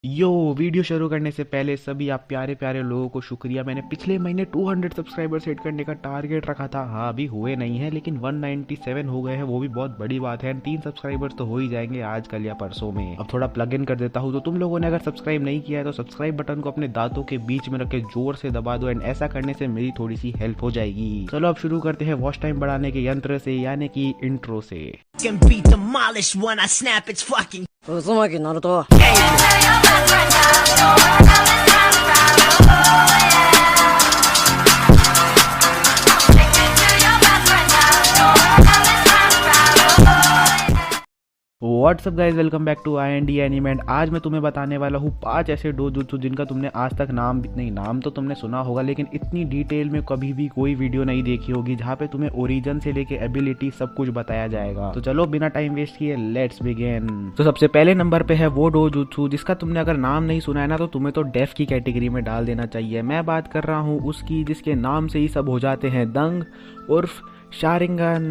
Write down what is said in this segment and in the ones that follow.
यो video शुरू करने से पहले सभी आप प्यारे प्यारे लोगों को शुक्रिया। मैंने पिछले महीने 200 सब्सक्राइबर सेट करने का टारगेट रखा था। हाँ, अभी हुए नहीं है, लेकिन 197 हो गए हैं, वो भी बहुत बड़ी बात है। 3 सब्सक्राइबर तो हो ही जाएंगे आज कल या परसों में। अब थोड़ा प्लग इन कर देता हूँ। तो तुम लोगों ने अगर सब्सक्राइब नहीं किया है तो सब्सक्राइब बटन को अपने दांतों के बीच में रख के जोर से दबा दो, एंड ऐसा करने से मेरी थोड़ी सी हेल्प हो जाएगी। चलो अब शुरू करते हैं वॉच टाइम बढ़ाने के यंत्र से, यानी कि इंट्रो से। Can be demolished when I snap its fucking 渦巻きナルト what's up guys, welcome back to IND animate. आज मैं तुम्हें बताने वाला हूँ 5 ऐसे डोजुत्सु जिनका तुमने आज तक नाम तो तुमने सुना होगा, लेकिन इतनी डिटेल में कभी भी कोई वीडियो नहीं देखी होगी जहाँ पे तुम्हें ओरिजिन से लेके एबिलिटी सब कुछ बताया जाएगा। तो चलो बिना टाइम वेस्ट किए लेट्स बिगिन। तो सबसे पहले नंबर पे है वो डोजुत्सु जिसका तुमने अगर नाम नहीं सुना है ना, तो तुम्हें तो डेफ की कैटेगरी में डाल देना चाहिए। मैं बात कर रहा हूँ उसकी जिसके नाम से ही सब हो जाते हैं दंग उर्फ शारिंगन।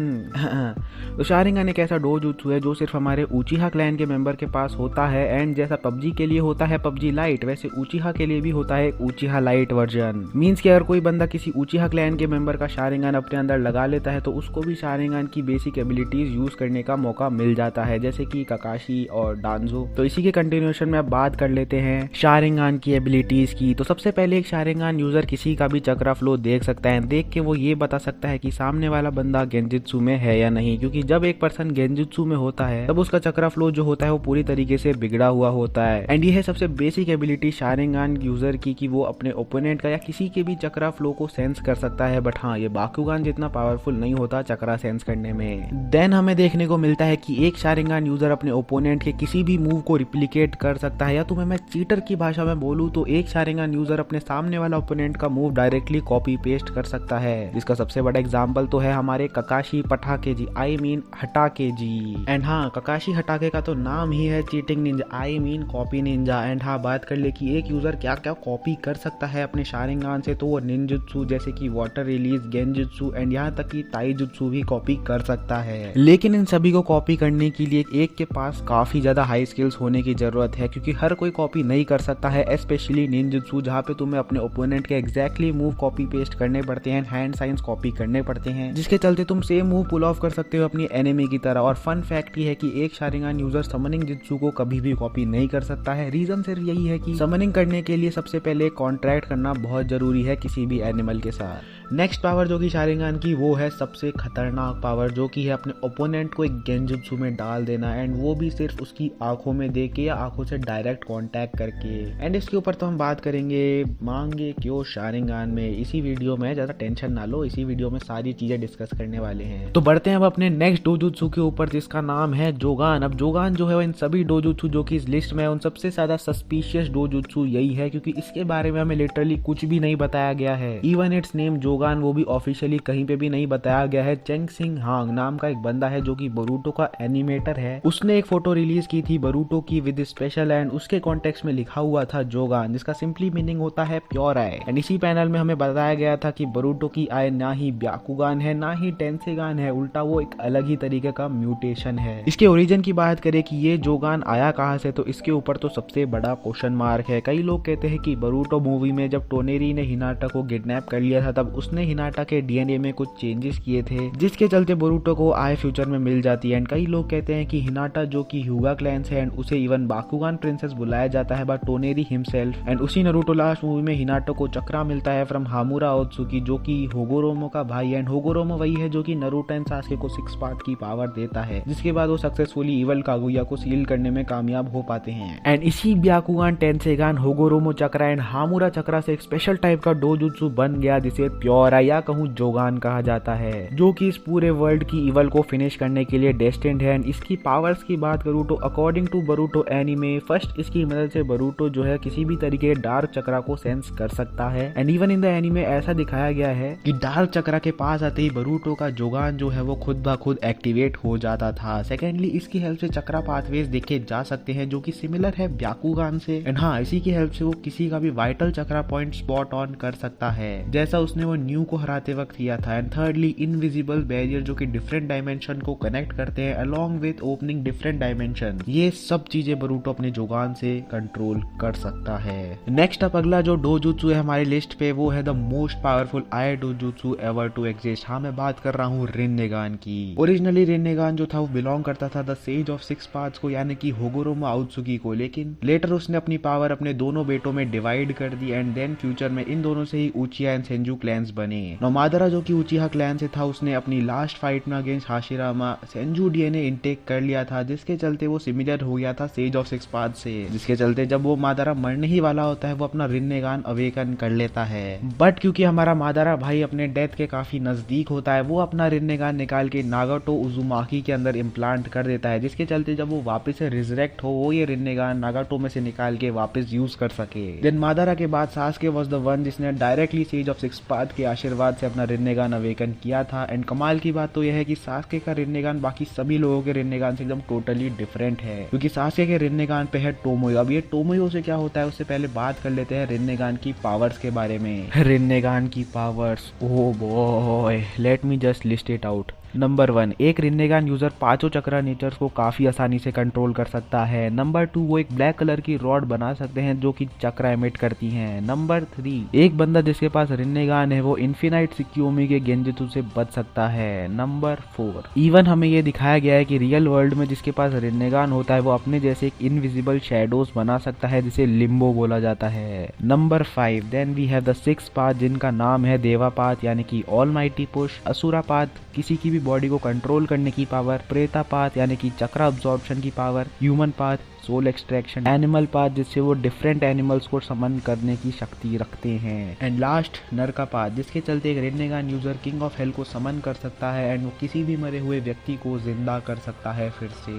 तो शारिंगन एक ऐसा डोजुत्सु है जो सिर्फ हमारे उचिहा क्लैन के मेंबर के पास होता है, एंड जैसा पबजी के लिए होता है पबजी लाइट, वैसे उचिहा के लिए भी होता है उचिहा लाइट वर्जन। मींस कि अगर कोई बंदा किसी उचिहा क्लैन के मेंबर का शारिंगन अपने अंदर लगा लेता है तो उसको भी शारिंगन की बेसिक एबिलिटीज यूज करने का मौका मिल जाता है, जैसे कि काकाशी और डांजो। तो इसी के कंटिन्यूएशन में अब बात कर लेते हैं शारिंगन की एबिलिटीज की। तो सबसे पहले एक शारिंगन यूजर किसी का भी चक्रा फ्लो देख सकता है। देख के वो ये बता सकता है कि सामने वाला बंदा गेंजित्सु में है या नहीं, क्योंकि जब एक पर्सन गेंजित्सु में होता है तब उसका चक्रा फ्लो जो होता है वो पूरी तरीके से बिगड़ा हुआ होता है। एंड ये है सबसे बेसिक एबिलिटी शारिंगन यूजर की कि वो अपने ओपोनेंट का या किसी के भी चक्रा फ्लो को सेंस कर सकता है। बट हाँ, ये बाकुगान जितना पावरफुल नहीं होता चक्रा सेंस करने में। देन हमें देखने को मिलता है कि एक शारिंगन यूजर अपने ओपोनेंट के किसी भी मूव को रिप्लिकेट कर सकता है, या तुम्हें मैं चीटर की भाषा में बोलूं तो एक शारिंगन यूजर अपने सामने वाला ओपोनेंट का मूव डायरेक्टली कॉपी पेस्ट कर सकता है। जिसका सबसे बड़ा एग्जाम्पल तो है हमारे ककाशी पटाके जी, आई मीन हटाके जी। एंड हाँ, ककाशी हटाके का तो नाम ही है cheating Ninja, I mean copy Ninja. And हाँ, बात कर ले कि एक यूजर क्या क्या कॉपी कर सकता है अपने शारिंगन से, तो वो निंजुत्सु जैसे कि वाटर रिलीज, गेंजुत्सु एंड यहाँ तक कि ताईजुत्सु भी कॉपी कर सकता है। लेकिन इन सभी को कॉपी करने के लिए एक के पास काफी ज्यादा हाई स्किल्स होने की जरूरत है, क्योंकि हर कोई कॉपी नहीं कर सकता है, स्पेशली निंजुत्सु जहाँ पे तुम्हें अपने ओपोनेंट के एग्जैक्टली मूव कॉपी पेस्ट करने पड़ते हैं, हैंड साइंस कॉपी करने पड़ते हैं, जिसके चलते तुम सेम मूव पुल ऑफ कर सकते हो अपनी एनिमी की तरह। और फन फैक्ट ये है कि एक शारिंगन यूजर समनिंग जित्सु को कभी भी कॉपी नहीं कर सकता है। रीजन सिर्फ यही है कि समनिंग करने के लिए सबसे पहले कॉन्ट्रैक्ट करना बहुत जरूरी है किसी भी एनिमल के साथ। नेक्स्ट पावर जो कि शारिंगन की, वो है सबसे खतरनाक पावर, जो कि है अपने ओपोनेंट को एक गेंजुत्सु में डाल देना, एंड वो भी सिर्फ उसकी आंखों में देख के या आंखों से डायरेक्ट कांटेक्ट करके। एंड इसके ऊपर तो हम बात करेंगे मांगे क्यों शारिंगन में इसी वीडियो में। ज्यादा टेंशन ना लो, इसी वीडियो में सारी चीजें डिस्कस करने वाले हैं। तो बढ़ते हैं अब अपने नेक्स्ट डोजुत्सु के ऊपर जिसका नाम है जोगान। अब जोगान जो है वो इन सभी डोजुत्सु जो कि इस लिस्ट में है उन सबसे ज्यादा सस्पिशियस डोजुत्सु यही है, क्योंकि इसके बारे में हमें लिटरली कुछ भी नहीं बताया गया है। इवन इट्स नेम जोगान वो भी ऑफिशियली कहीं पे भी नहीं बताया गया है। चेंग सिंग हांग नाम का एक बंदा है जो कि बोरूटो का एनिमेटर है, उसने एक फोटो रिलीज की थी बोरूटो की विद स्पेशल, एंड उसके कॉन्टेक्स्ट में लिखा हुआ था जोगान, जिसका सिंपली मीनिंग होता है प्योर आई। एंड इसी पैनल में हमें बताया गया था कि बोरूटो की आई ना ही ब्याकुगान है ना ही टेंसेगान है, उल्टा वो एक अलग ही तरीके का म्यूटेशन है। इसके ओरिजिन की बात करें कि ये जोगान आया कहां से, तो इसके ऊपर तो सबसे बड़ा क्वेश्चन मार्क है। कई लोग कहते हैं कि बोरूटो मूवी में जब टोनेरी ने हिनाटा को किडनैप कर लिया था तब उसने हिनाटा के डीएनए में कुछ चेंजेस किए थे, जिसके चलते बोरूटो को आय फ्यूचर में मिल जाती है। एंड कई लोग कहते हैं कि हिनाटा जो कि ह्यूगा क्लैन से, एंड उसे इवन बाकुगान प्रिंसेस बुलाया जाता है बाय टोनेरी हिमसेल्फ। एंड उसी नारुतो लास्ट मूवी में हिनाटा को चक्रा मिलता है फ्रॉम हामुरा ओत्सुकी जो कि होगोरोमो का भाई, एंड होगोरोमो वही है जो कि नारुतो एंड सासके को 6 पार्ट की पावर देता है, जिसके बाद वो सक्सेसफुली इवल कागुया को सील करने में कामयाब हो पाते हैं। एंड इसी ब्याकुगान, टेंसेगान, होगोरोमो चक्रा एंड हामुरा चक्रा से एक स्पेशल टाइप का डोजुत्सु बन गया जिसे प्योर आई या कहूँ जोगान कहा जाता है, जो कि इस पूरे वर्ल्ड की इवल को फिनिश करने के लिए डेस्टिन्ड है। एंड इसकी पावर्स की बात करूँ तो according to Boruto anime, first इसकी मदद से बोरूटो जो है किसी भी तरीके डार्क चक्रा को सेंस कर सकता है। And even in the anime ऐसा दिखाया गया है कि डार्क चक्रा के पास आते ही बोरूटो का जोगान जो है वो खुद ब खुद एक्टिवेट हो जाता था। सेकेंडली, इसकी हेल्प से चक्रा पाथवेज देखे जा सकते हैं जो कि सिमिलर है ब्याकुगान से। एंड हाँ, इसी की हेल्प से वो किसी का भी vital chakra point spot on कर सकता है, जैसा उसने वो न्यू को हराते वक्त किया था। एंड थर्डली इनविजिबल बैरियर जो कि डिफरेंट डायमेंशन को कनेक्ट करते हैं along with opening different dimension. ये सब चीजें बरूटो अपने जोगान से कंट्रोल कर सकता है। नेक्स्ट अप अगला जो डोजुत्सु है हमारी लिस्ट पे वो है द मोस्ट पावरफुल आई डोजुत्सु एवर टू एग्जिस्ट। हाँ, मैं बात कर रहा हूँ रिन्नेगान की। ओरिजिनली रिन्नेगान जो था वो बिलोंग करता था the sage of six paths को, यानी कि होगोरोमा आउत्सुकी को, लेकिन लेटर उसने अपनी पावर अपने दोनों बेटों में डिवाइड कर दी एंड देन फ्यूचर में इन दोनों से ही उचिहा एंड सेंजू क्लैंस बने। नो मादरा जो कि उचिहा क्लैन से था उसने अपनी लास्ट फाइट में against Hashirama Senju DNA intake कर लिया था, जिसके चलते वो सिमिलर हो गया था सेज ऑफ सिक्स पाथ से, जिसके चलते जब वो मादरा मरने ही वाला होता है वो अपना रिन्नेगान अवेकन कर लेता है। बट क्योंकि हमारा मादरा भाई अपने डेथ के काफी नजदीक होता है वो अपना रिन्नेगान निकाल के नागाटो उजुमाकी के अंदर इम्प्लांट कर देता है, जिसके चलते जब वो वापस से रिजरेक्ट हो वो ये रिन्नेगान नागाटो में से निकाल के वापस यूज कर सके। देन मादरा के बाद सासके वाज द वन जिसने directly sage of six path के आशीर्वाद से अपना रिन्नेगान अवेकन किया था। एंड कमाल की बात तो यह है कि सासके का रिन्नेगान बाकी सभी लोगों के रिन्नेगान से एकदम टोटली डिफरेंट है, क्योंकि सासके के रिन्नेगान पे है टोमोयो। अब ये टोमोयो से क्या होता है उससे पहले बात कर लेते हैं रिन्नेगान की पावर्स के बारे में। रिन्नेगान की powers, oh boy, let me just list it out. Number 1, एक रिन्नेगान यूजर पांचों चक्रा नेचर्स को काफी आसानी से कंट्रोल कर सकता है। नंबर 2, वो एक ब्लैक कलर की रॉड बना सकते हैं जो कि चक्रा एमिट करती हैं। नंबर 3, एक बंदा जिसके पास रिन्नेगान है वो इन्फिनाइट सिक्योमी के गेंजित्सु से बच सकता है। नंबर 4, इवन हमें ये दिखाया गया है कि रियल वर्ल्ड में जिसके पास रिन्नेगान होता है वो अपने जैसे एक इनविजिबल शैडोज बना सकता है जिसे लिम्बो बोला जाता है। Number 5, then we have the six path जिनका नाम है देवा पाथ यानी कि ऑलमाइटी पुश, असुरा पाथ किसी की भी बॉडी को कंट्रोल करने की पावर, प्रेता पाथ यानी कि चक्रा अब्जॉर्प्शन की power, human path soul extraction, animal path जिससे वो डिफरेंट एनिमल्स को समन करने की शक्ति रखते हैं, एंड लास्ट नरका पाथ जिसके चलते एक रिन्नेगान यूजर किंग ऑफ हेल को समन कर सकता है एंड वो किसी भी मरे हुए व्यक्ति को जिंदा कर सकता है फिर से।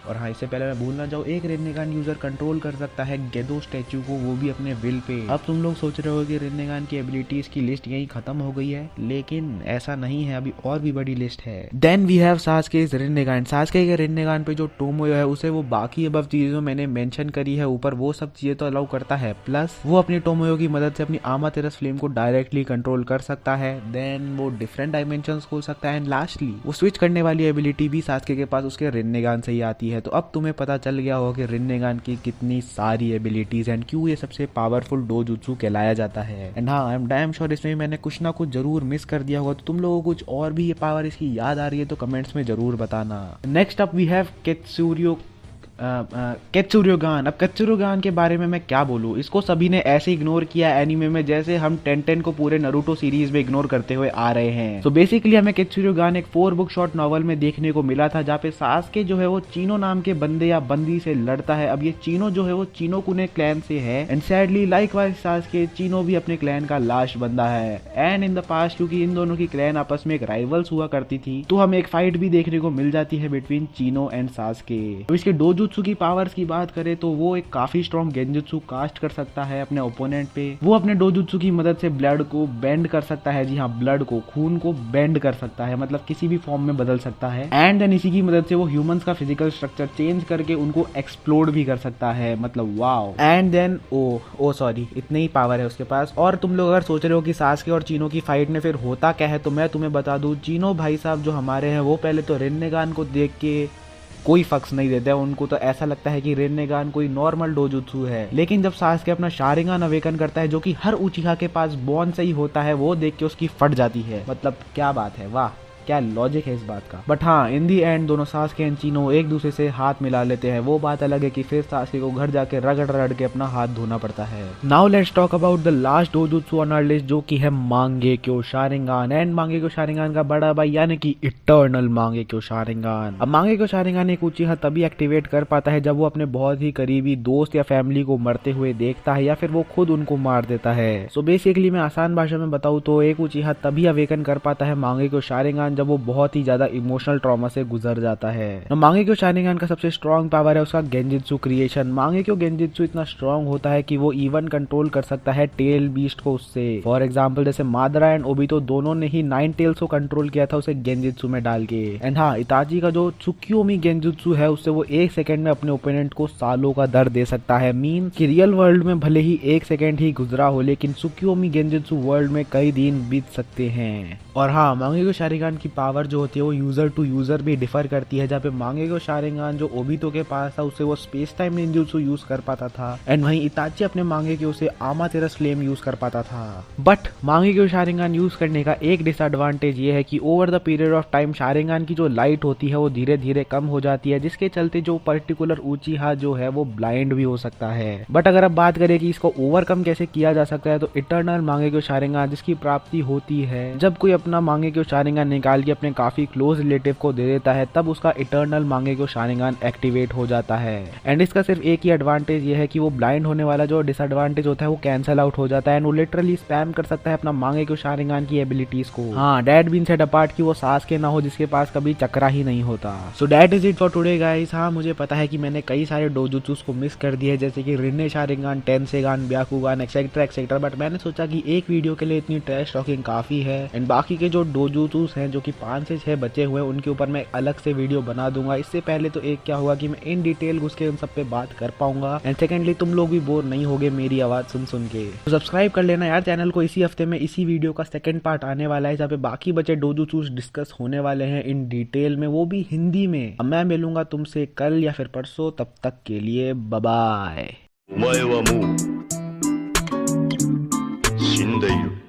और हाँ, इससे पहले मैं भूल ना जाऊँ, एक रिन्नेगान यूजर कंट्रोल कर सकता है गेदो स्टैचू को, वो भी अपने विल पे। अब तुम लोग सोच रहे हो कि रिन्नेगान की एबिलिटीज की लिस्ट यही खत्म हो गई है, लेकिन ऐसा नहीं है, अभी और भी बड़ी लिस्ट है। Then we have Sasuke Rinnegan. Sasuke के रिन्नेगान पे जो टोमोयो है उसे वो बाकी अबव चीजों मैंने मेंशन करी है ऊपर वो सब चीजें तो अलाउ करता है, प्लस वो अपनी टोमोयो की मदद से अपनी आमातेरस फ्लेम को डायरेक्टली कंट्रोल कर सकता है। देन वो डिफरेंट डायमेंशंस खोल सकता है एंड लास्टली वो स्विच करने वाली एबिलिटी भी सासके के पास उसके रिन्नेगान से ही आती है। तो अब तुम्हें पता चल गया होगा कि रिन्नेगान की कितनी सारी एबिलिटीज एंड क्यों ये सबसे पावरफुल डोजुत्सु कहलाया जाता है। एंड हाँ, आई एम डैम श्योर इसमें भी मैंने कुछ ना कुछ जरूर मिस कर दिया होगा, तो तुम लोगों को कुछ और भी ये पावर इसकी याद आ रही है तो कमेंट्स में जरूर बताना। Next up we have Ketsuryugan. अब केत्सुर्योगान के बारे में मैं क्या बोलूँ, इसको सभी ने ऐसे इग्नोर किया एनीमे में जैसे हम 10-10 को पूरे नरूटो सीरीज में इग्नोर करते हुए आ रहे हैं। तो बेसिकली हमें केत्सुर्योगान एक 4 बुक शॉर्ट नॉवल में देखने को मिला था जहाँ पे सासके जो है वो चीनो नाम के बंदे या बंदी से लड़ता है। अब ये चीनो जो है वो चीनो कुने क्लैन से है एंड सैडली लाइकवाइज सासके चीनो भी अपने क्लैन का लास्ट बंदा है। एंड इन द पास्ट क्योंकि इन दोनों की क्लैन आपस में एक राइवल्स हुआ करती थी तो हमें एक फाइट भी देखने को मिल जाती है बिटवीन चीनो एंड सासके। तो इसके डोजुत्सु की पावर्स की बात करें तो वो एक काफी स्ट्रॉन्ग गेंजुत्सु कास्ट कर सकता है अपने ओपोनेंट पे। वो अपने डोजुत्सु की मदद से ब्लड को बेंड कर सकता है, जी हाँ, ब्लड को, खून को बेंड कर सकता है, मतलब किसी भी फॉर्म में बदल सकता है। एंड देन इसी की मदद से वो ह्यूमंस का फिजिकल स्ट्रक्चर चेंज करके उनको एक्सप्लोड भी कर सकता है, मतलब wow. And then oh sorry, इतने ही पावर है उसके पास। और तुम लोग अगर सोच रहे हो कि सासके और चीनो की फाइट में फिर होता क्या है, तो मैं तुम्हें बता दूं, चीनो भाई साहब जो हमारे हैं वो पहले तो रिन्नेगान को देख के कोई फक्स नहीं देते हैं, उनको तो ऐसा लगता है कि रिन्नेगान कोई नॉर्मल डोजुत्सु है। लेकिन जब सासके अपना शारिंगान अवेकन करता है जो कि हर उचिहा के पास बॉन से ही होता है, वो देख के उसकी फट जाती है। मतलब क्या बात है, वाह क्या लॉजिक है इस बात का। बट हाँ, इन दी एंड दोनों सासके एंड चीनो एक दूसरे से हाथ मिला लेते हैं। वो बात अलग है कि फिर सासके को घर जाके रगड़ के अपना हाथ धोना पड़ता है। Now let's talk about the last डोजुत्सु ऑन आवर लिस्ट जो कि है मांगेक्यो शारिंगान। एंड मांगेक्यो शारिंगान का बड़ा भाई यानी कि इटर्नल मांगेक्यो शारिंगान। अब मांगेक्यो शारिंगान एक उचिहा तभी एक्टिवेट कर पाता है जब वो अपने बहुत ही करीबी दोस्त या फैमिली को मरते हुए देखता है या फिर वो खुद उनको मार देता है। सो बेसिकली मैं आसान भाषा में बताऊं तो एक उचिहा तभी अवेकन कर पाता है मांगेक्यो शारिंगान शारिंगान जब वो बहुत ही ज्यादा इमोशनल ट्रॉमा से गुजर जाता है। मांगेक्यो शारिंगान का सबसे स्ट्रॉन्ग पावर है उसका गेंजित्सु क्रिएशन। मांगेक्यो गेंजित्सु इतना स्ट्रॉन्ग होता है कि वो इवन कंट्रोल कर सकता है टेल बीस्ट को उससे। फॉर एग्जाम्पल जैसे मादरा एंड ओबितो दोनों ने ही 9 टेल्स को कंट्रोल किया था उसे गेंजित्सु में डाल के। एंड हाँ, इताची का जो त्सुकियोमी गेंजित्सु है उससे वो 1 सेकंड में अपने ओपोनेंट को सालों का दर्द दे सकता है। मीन कि रियल वर्ल्ड में भले ही 1 सेकंड ही गुजरा हो लेकिन त्सुकियोमी गेंजित्सु वर्ल्ड में कई दिन बीत सकते हैं। और हाँ, मांगेक्यो शारिंगान की पावर जो होती है वो यूजर टू यूजर भी डिफर करती है। जहाँ पे मांगेक्यो शारिंगान जो ओबितो के पास था उससे वो स्पेस टाइम निंजुत्सु यूज कर पाता था एंड वहीं इताची अपने मांगेक्यो से आमातेरस फ्लेम यूज कर पाता था। बट मांगेक्यो शारिंगान यूज करने का एक डिसएडवांटेज ये है कि over the period of time Sharingan की जो लाइट होती है वो धीरे धीरे कम हो जाती है, जिसके चलते जो पर्टिकुलर उचिहा जो है वो ब्लाइंड भी हो सकता है। बट अगर अब बात करें कि इसको ओवरकम कैसे किया जा सकता है तो इटर्नल मांगेक्यो शारिंगान जिसकी प्राप्ति होती है जब कोई अपना मांगेक्यो शारिंगान निकाल के अपने काफी क्लोज रिलेटिव को दे देता है तब उसका इटर्नल मांगेक्यो शारिंगान एक्टिवेट हो जाता है। एंड इसका सिर्फ एक ही एडवांटेज ये है कि वो ब्लाइंड होने वाला जो डिसएडवांटेज होता है वो कैंसिल आउट हो जाता है एंड वो लिटरली स्पैम कर सकता है अपना मांगेक्यो शारिंगान की एबिलिटीज को। हाँ, डैट बीन सेड अपार्ट कि वो सासके ना हो जिसके पास कभी चक्रा ही नहीं होता। So that is it for today guys. हाँ, मुझे पता है कि मैंने कई सारे डोजुत्सुस को मिस कर दिए जैसे कि Rinne Sharingan, टेंसेगान, ब्याकुगान etcetera etcetera, but मैंने सोचा कि एक वीडियो के लिए इतनी ट्रैश टॉकिंग काफी है एंड बाकी के जो डोजुत्सुस हैं जो कि 5 से 6 बचे हुए हैं उनके ऊपर मैं अलग से वीडियो बना दूंगा। इससे पहले तो एक क्या होगा कि मैं इन डिटेल घुस के उन सब पे बात कर पाऊंगा एंड सेकेंडली तुम लोग भी बोर नहीं होगे मेरी आवाज सुन सुन के। तो सब्सक्राइब कर लेना यार चैनल को। इसी हफ्ते में इसी वीडियो का सेकंड पार्ट आने वाला है जहाँ पे बाकी बचे डोजुत्सुस डिस्कस होने वाले हैं इन डिटेल में, वो भी हिंदी में। अब मैं मिलूंगा तुमसे कल या फिर परसों, तब तक के लिए बाय बाय। お前はもう死んでいる。